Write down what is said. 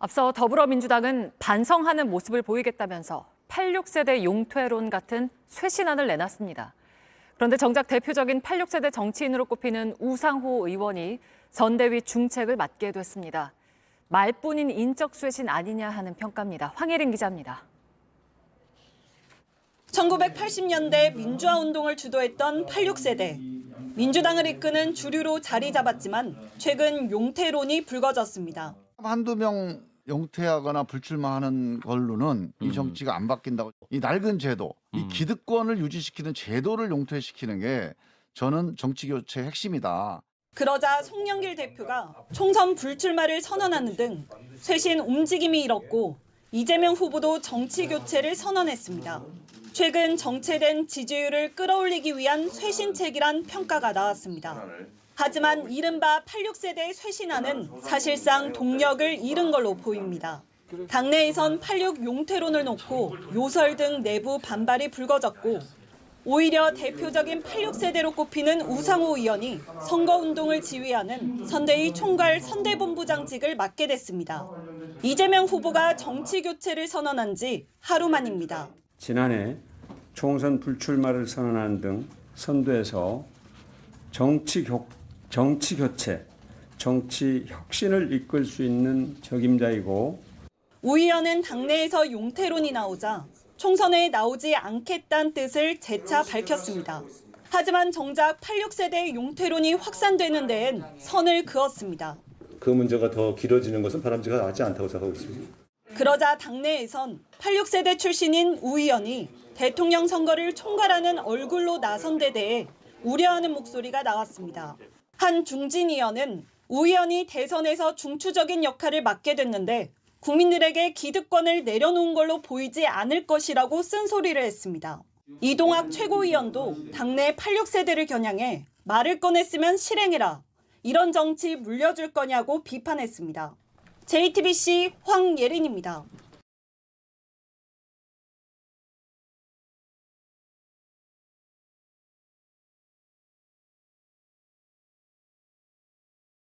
앞서 더불어민주당은 반성하는 모습을 보이겠다면서 86세대 용퇴론 같은 쇄신안을 내놨습니다. 그런데 정작 대표적인 86세대 정치인으로 꼽히는 우상호 의원이 선대위 중책을 맡게 됐습니다. 말뿐인 인적 쇄신 아니냐 하는 평가입니다. 황혜린 기자입니다. 1980년대 민주화 운동을 주도했던 86세대. 민주당을 이끄는 주류로 자리 잡았지만 최근 용퇴론이 불거졌습니다. 한두 명 용퇴하거나 불출마하는 걸로는 이 정치가 안 바뀐다고. 이 낡은 제도, 이 기득권을 유지시키는 제도를 용퇴시키는 게 저는 정치 교체의 핵심이다. 그러자 송영길 대표가 총선 불출마를 선언하는 등 쇄신 움직임이 일었고 이재명 후보도 정치 교체를 선언했습니다. 최근 정체된 지지율을 끌어올리기 위한 쇄신책이란 평가가 나왔습니다. 하지만 이른바 86세대 쇄신안은 사실상 동력을 잃은 걸로 보입니다. 당내에선 86 용퇴론을 놓고 요설 등 내부 반발이 불거졌고 오히려 대표적인 86세대로 꼽히는 우상호 의원이 선거운동을 지휘하는 선대위 총괄 선대본부장직을 맡게 됐습니다. 이재명 후보가 정치 교체를 선언한 지 하루 만입니다. 지난해 총선 불출마를 선언한 등 선두에서 정치 교체, 정치 혁신을 이끌 수 있는 적임자이고 우 의원은 당내에서 용퇴론이 나오자 총선에 나오지 않겠다는 뜻을 재차 밝혔습니다. 하지만 정작 86세대 용퇴론이 확산되는 데엔 선을 그었습니다. 그 문제가 더 길어지는 것은 바람직하지 않다고 생각하고 있습니다. 그러자 당내에선 86세대 출신인 우 의원이 대통령 선거를 총괄하는 얼굴로 나선 데 대해 우려하는 목소리가 나왔습니다. 한 중진 의원은 우 의원이 대선에서 중추적인 역할을 맡게 됐는데 국민들에게 기득권을 내려놓은 걸로 보이지 않을 것이라고 쓴소리를 했습니다. 이동학 최고위원도 당내 86세대를 겨냥해 말을 꺼냈으면 실행해라. 이런 정치 물려줄 거냐고 비판했습니다. JTBC 황예린입니다.